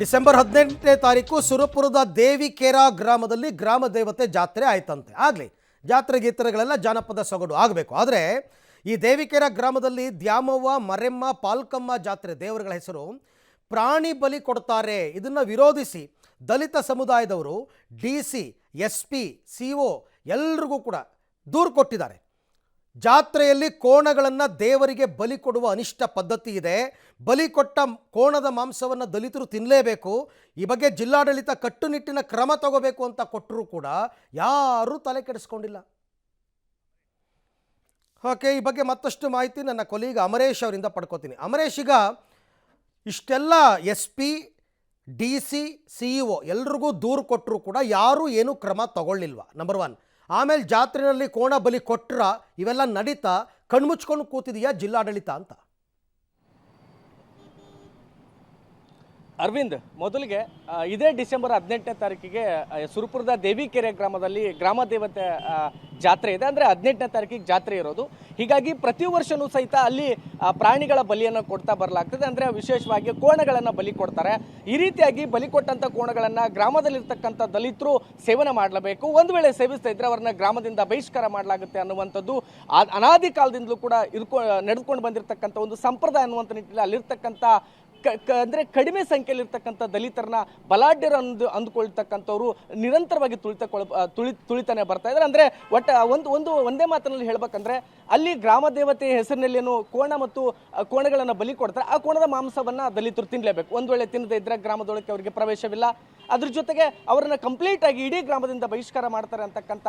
December 18ನೇ ತಾರೀಕು ಸುರಪುರದ ದೇವಿಕೆರ ಗ್ರಾಮದಲ್ಲಿ ಗ್ರಾಮ ದೇವತೆ ಜಾತ್ರೆ ಆಯ್ತಂತೆ. ಆಗಲಿ, ಜಾತ್ರೆ ಗೀತರೆಗಳೆಲ್ಲ ಜಾನಪದ ಸೊಗಡು ಆಗಬೇಕು. ಆದರೆ ಈ ದೇವಿಕೆರ ಗ್ರಾಮದಲ್ಲಿ ದ್ಯಾಮವ್ವ, ಮರೆಮ್ಮ, ಪಾಲ್ಕಮ್ಮ ಜಾತ್ರೆ ದೇವರುಗಳ ಹೆಸರು ಪ್ರಾಣಿ ಬಲಿ ಕೊಡ್ತಾರೆ. ಇದನ್ನು ವಿರೋಧಿಸಿ ದಲಿತ ಸಮುದಾಯದವರು DC, SP, CO ಎಲ್ರಿಗೂ ಕೂಡ ದೂರು ಕೊಟ್ಟಿದ್ದಾರೆ. ಜಾತ್ರೆಯಲ್ಲಿ ಕೋಣಗಳನ್ನು ದೇವರಿಗೆ ಬಲಿ ಕೊಡುವ ಅನಿಷ್ಟ ಪದ್ಧತಿ ಇದೆ. ಬಲಿ ಕೊಟ್ಟ ಕೋಣದ ಮಾಂಸವನ್ನು ದಲಿತರು ತಿನ್ನಲೇಬೇಕು. ಈ ಬಗ್ಗೆ ಜಿಲ್ಲಾಡಳಿತ ಕಟ್ಟುನಿಟ್ಟಿನ ಕ್ರಮ ತಗೋಬೇಕು ಅಂತ ಕೊಟ್ಟರೂ ಕೂಡ ಯಾರೂ ತಲೆ ಕೆಡಿಸ್ಕೊಂಡಿಲ್ಲ. ಓಕೆ, ಈ ಬಗ್ಗೆ ಮತ್ತಷ್ಟು ಮಾಹಿತಿ ನನ್ನ ಕೊಲೀಗ ಅಮರೇಶ್ ಅವರಿಂದ ಪಡ್ಕೋತೀನಿ. ಅಮರೇಶ್, ಈಗ ಇಷ್ಟೆಲ್ಲ SP, DC, CEO ಎಲ್ರಿಗೂ ದೂರು ಕೊಟ್ಟರು ಕೂಡ ಯಾರೂ ಏನೂ ಕ್ರಮ ತಗೊಳ್ಳಿಲ್ವ? ನಂಬರ್ 1. ಆಮೇಲೆ ಜಾತ್ರೆಯಲ್ಲಿ ಕೋಣ ಬಲಿ ಕೊಟ್ರ ಇವೆಲ್ಲ ನಡೀತಾ ಕಣ್ಮುಚ್ಕೊಂಡು ಕೂತಿದೆಯಾ ಜಿಲ್ಲಾಡಳಿತ ಅಂತ? ಅರವಿಂದ್, ಮೊದಲಿಗೆ ಇದೇ ಡಿಸೆಂಬರ್ 18ನೇ ತಾರೀಕಿಗೆ ಸುರಪುರದ ದೇವಿಕೆರೆ ಗ್ರಾಮದಲ್ಲಿ ಗ್ರಾಮ ದೇವತೆ ಜಾತ್ರೆ ಇದೆ. ಅಂದರೆ 18ನೇ ತಾರೀಕಿಗೆ ಜಾತ್ರೆ ಇರೋದು. ಹೀಗಾಗಿ ಪ್ರತಿ ವರ್ಷವೂ ಸಹಿತ ಅಲ್ಲಿ ಪ್ರಾಣಿಗಳ ಬಲಿಯನ್ನು ಕೊಡ್ತಾ ಬರಲಾಗ್ತದೆ. ಅಂದರೆ ವಿಶೇಷವಾಗಿ ಕೋಣಗಳನ್ನು ಬಲಿ ಕೊಡ್ತಾರೆ. ಈ ರೀತಿಯಾಗಿ ಬಲಿ ಕೊಟ್ಟಂಥ ಕೋಣಗಳನ್ನು ಗ್ರಾಮದಲ್ಲಿರ್ತಕ್ಕಂಥ ದಲಿತರು ಸೇವನೆ ಮಾಡಲೇಬೇಕು. ಒಂದು ವೇಳೆ ಸೇವಿಸ್ತಾ ಇದ್ರೆ ಅವರನ್ನ ಗ್ರಾಮದಿಂದ ಬಹಿಷ್ಕಾರ ಮಾಡಲಾಗುತ್ತೆ ಅನ್ನುವಂಥದ್ದು ಅನಾದಿ ಕಾಲದಿಂದಲೂ ಕೂಡ ನಡೆದುಕೊಂಡು ಬಂದಿರತಕ್ಕಂಥ ಒಂದು ಸಂಪ್ರದಾಯ ಅನ್ನುವಂಥ ನಿಟ್ಟಿನಲ್ಲಿ ಅಲ್ಲಿರ್ತಕ್ಕಂಥ ಅಂದರೆ ಕಡಿಮೆ ಸಂಖ್ಯೆಯಲ್ಲಿ ಇರ್ತಕ್ಕಂಥ ದಲಿತರನ್ನ ಬಲಾಢ್ಯರು ಅಂದುಕೊಳ್ತಕ್ಕಂಥವ್ರು ನಿರಂತರವಾಗಿ ತುಳಿತಾನೆ ಬರ್ತಾ ಇದ್ದಾರೆ. ಅಂದರೆ ಒಂದೇ ಮಾತಿನಲ್ಲಿ ಹೇಳ್ಬೇಕಂದ್ರೆ ಅಲ್ಲಿ ಗ್ರಾಮ ದೇವತೆ ಹೆಸರಿನಲ್ಲಿ ಏನು ಕೋಣ ಮತ್ತು ಕೋಣಗಳನ್ನು ಬಲಿ ಕೊಡ್ತಾರೆ, ಆ ಕೋಣದ ಮಾಂಸವನ್ನ ದಲಿತರು ತಿನ್ನಲೇಬೇಕು. ಒಂದು ವೇಳೆ ತಿನ್ನದೇ ಇದ್ರೆ ಗ್ರಾಮದೊಳಗೆ ಅವರಿಗೆ ಪ್ರವೇಶವಿಲ್ಲ. ಅದ್ರ ಜೊತೆಗೆ ಅವರನ್ನ ಕಂಪ್ಲೀಟ್ ಆಗಿ ಇಡೀ ಗ್ರಾಮದಿಂದ ಬಹಿಷ್ಕಾರ ಮಾಡ್ತಾರೆ ಅಂತಕ್ಕಂಥ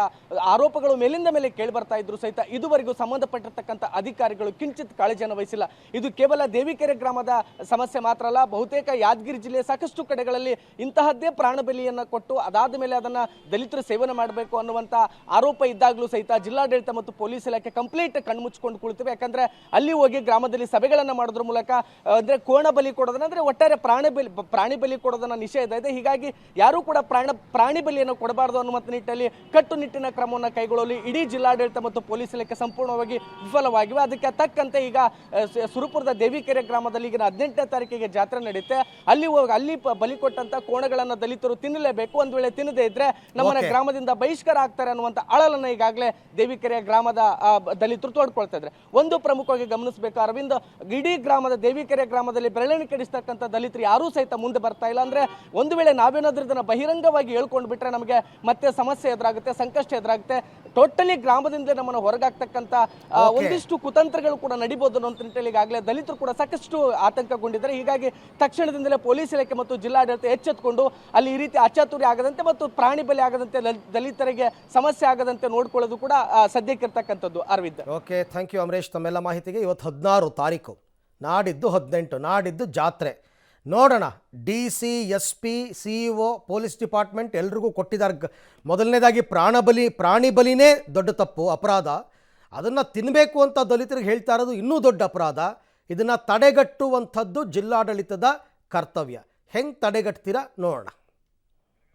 ಆರೋಪಗಳು ಮೇಲಿಂದ ಮೇಲೆ ಕೇಳಿ ಬರ್ತಾ ಇದ್ರು ಸಹಿತ ಇದುವರೆಗೂ ಸಂಬಂಧಪಟ್ಟಿರ್ತಕ್ಕಂಥ ಅಧಿಕಾರಿಗಳು ಕಿಂಚಿತ್ ಕಾಳಜಿಯನ್ನು ವಹಿಸಿಲ್ಲ. ಇದು ಕೇವಲ ದೇವಿಕೆರೆ ಗ್ರಾಮದ ಸಮಸ್ಯೆ ಮಾತ್ರ ಅಲ್ಲ, ಬಹುತೇಕ ಯಾದಗಿರಿ ಜಿಲ್ಲೆಯ ಸಾಕಷ್ಟು ಕಡೆಗಳಲ್ಲಿ ಇಂತಹದ್ದೇ ಪ್ರಾಣ ಬಲಿಯನ್ನು ಕೊಟ್ಟು ಅದಾದ ಮೇಲೆ ಅದನ್ನ ದಲಿತರು ಸೇವನೆ ಮಾಡಬೇಕು ಅನ್ನುವಂಥ ಆರೋಪ ಇದ್ದಾಗಲೂ ಸಹಿತ ಜಿಲ್ಲಾಡಳಿತ ಮತ್ತು ಪೊಲೀಸ್ ಇಲಾಖೆ ಕಂಪ್ಲೀಟ್ ಕಣ್ಮುಚ್ಕೊಂಡು ಕುಳಿತವೆ. ಯಾಕಂದ್ರೆ ಅಲ್ಲಿ ಹೋಗಿ ಗ್ರಾಮದಲ್ಲಿ ಸಭೆಗಳನ್ನು ಮಾಡೋದ್ರ ಮೂಲಕ ಅಂದ್ರೆ ಕೋಣ ಬಲಿ ಕೊಡೋದನ್ನ, ಅಂದ್ರೆ ಒಟ್ಟಾರೆ ಪ್ರಾಣಿ ಬಲಿ ಕೊಡೋದನ್ನ ನಿಷೇಧ ಇದೆ. ಹೀಗಾಗಿ ಯಾರೂ ಕೂಡ ಪ್ರಾಣಿ ಬಲಿಯನ್ನು ಕೊಡಬಾರದು ಅನ್ನುವಂಥ ನಿಟ್ಟಿನಲ್ಲಿ ಕಟ್ಟುನಿಟ್ಟಿನ ಕ್ರಮವನ್ನು ಕೈಗೊಳ್ಳಲು ಇಡೀ ಜಿಲ್ಲಾಡಳಿತ ಮತ್ತು ಪೊಲೀಸ್ ಇಲಾಖೆ ಸಂಪೂರ್ಣವಾಗಿ ವಿಫಲವಾಗಿವೆ. ಅದಕ್ಕೆ ತಕ್ಕಂತೆ ಈಗ ಸುರಪುರದ ದೇವಿಕೆರೆ ಗ್ರಾಮದಲ್ಲಿ ಈಗ 18ನೇ ತಾರೀಕಿಗೆ ಜಾತ್ರೆ ನಡೆಯುತ್ತೆ. ಅಲ್ಲಿ ಬಲಿ ಕೊಟ್ಟಂತ ಕೋಣಗಳನ್ನು ದಲಿತರು ತಿನ್ನಲೇಬೇಕು. ಒಂದು ವೇಳೆ ತಿನ್ನದೇ ಇದ್ರೆ ನಮ್ಮನ್ನ ಗ್ರಾಮದಿಂದ ಬಹಿಷ್ಕಾರ ಆಗ್ತಾರೆ ಅನ್ನುವಂಥ ಅಳಲನ್ನ ಈಗಾಗಲೇ ದೇವಿಕೆರೆ ಗ್ರಾಮದ ದಲಿತರು ತೋಡ್ಕೊಳ್ತಾ ಇದ್ದಾರೆ. ಒಂದು ಪ್ರಮುಖವಾಗಿ ಗಮನಿಸಬೇಕು ಅರವಿಂದ್, ಇಡೀ ಗ್ರಾಮದ ದೇವಿಕೆರೆ ಗ್ರಾಮದಲ್ಲಿ ಬೆರಳಿನ ಕೆಡಿಸ್ತಕ್ಕಂಥ ದಲಿತರು ಯಾರೂ ಸಹಿತ ಮುಂದೆ ಬರ್ತಾ ಇಲ್ಲ. ಅಂದ್ರೆ ಒಂದು ವೇಳೆ ನಾವೇನಾದ್ರೂ ಇದನ್ನ ಬಹಿರಂಗವಾಗಿ ಹೇಳ್ಕೊಂಡು ಬಿಟ್ರೆ ನಮಗೆ ಮತ್ತೆ ಸಮಸ್ಯೆ ಎದುರಾಗುತ್ತೆ, ಸಂಕಷ್ಟ ಎದುರಾಗುತ್ತೆ. ಟೋಟಲಿ ಗ್ರಾಮದಿಂದ ನಮ್ಮನ್ನು ಹೊರಗಾಗ್ತಕ್ಕಂಥ ಒಂದಿಷ್ಟು ಕುತಂತ್ರಗಳು ಕೂಡ ನಡಿಬಹುದು ಅನ್ನೋ ನಿಟ್ಟಿನಲ್ಲಿ ಈಗಾಗಲೇ ದಲಿತರು ಕೂಡ ಸಾಕಷ್ಟು ಆತಂಕಗೊಂಡಿದ್ದಾರೆ. ಹೀಗಾಗಿ ತಕ್ಷಣದಿಂದಲೇ ಪೊಲೀಸ್ ಇಲಾಖೆ ಮತ್ತು ಜಿಲ್ಲಾಡಳಿತ ಎಚ್ಚೆತ್ತುಕೊಂಡು ಅಲ್ಲಿ ಈ ರೀತಿ ಅಚಾತುರ್ಯ ಆಗದಂತೆ ಮತ್ತು ಪ್ರಾಣಿ ಬಲಿ ಆಗದಂತೆ ದಲಿತರಿಗೆ ಸಮಸ್ಯೆ ಆಗದಂತೆ ನೋಡ್ಕೊಳ್ಳೋದು ಕೂಡ ಸದ್ಯಕ್ಕಿರ್ತಕ್ಕಂಥದ್ದು. Aravind, okay, thank you Amaresh ತಮ್ಮೆಲ್ಲ ಮಾಹಿತಿಗೆ. ಇವತ್ತು 16 ತಾರೀಕು, ನಾಡಿದ್ದು 18, ನಾಡಿದ್ದು ಜಾತ್ರೆ. ನೋಡೋಣ, DC, SP, CEO, police department ಎಲ್ರಿಗೂ ಕೊಟ್ಟಿದ್ದಾರೆ. ಮೊದಲನೇದಾಗಿ ಪ್ರಾಣಿ ಬಲಿನೇ ದೊಡ್ಡ ತಪ್ಪು, ಅಪರಾಧ. ಅದನ್ನು ತಿನ್ನಬೇಕು ಅಂತ ದಲಿತರಿಗೆ ಹೇಳ್ತಾ ಇರೋದು ಇನ್ನೂ ದೊಡ್ಡ ಅಪರಾಧ. ಇದನ್ನು ತಡೆಗಟ್ಟುವಂಥದ್ದು ಜಿಲ್ಲಾಡಳಿತದ ಕರ್ತವ್ಯ. ಹೆಂಗೆ ತಡೆಗಟ್ತೀರಾ ನೋಡೋಣ.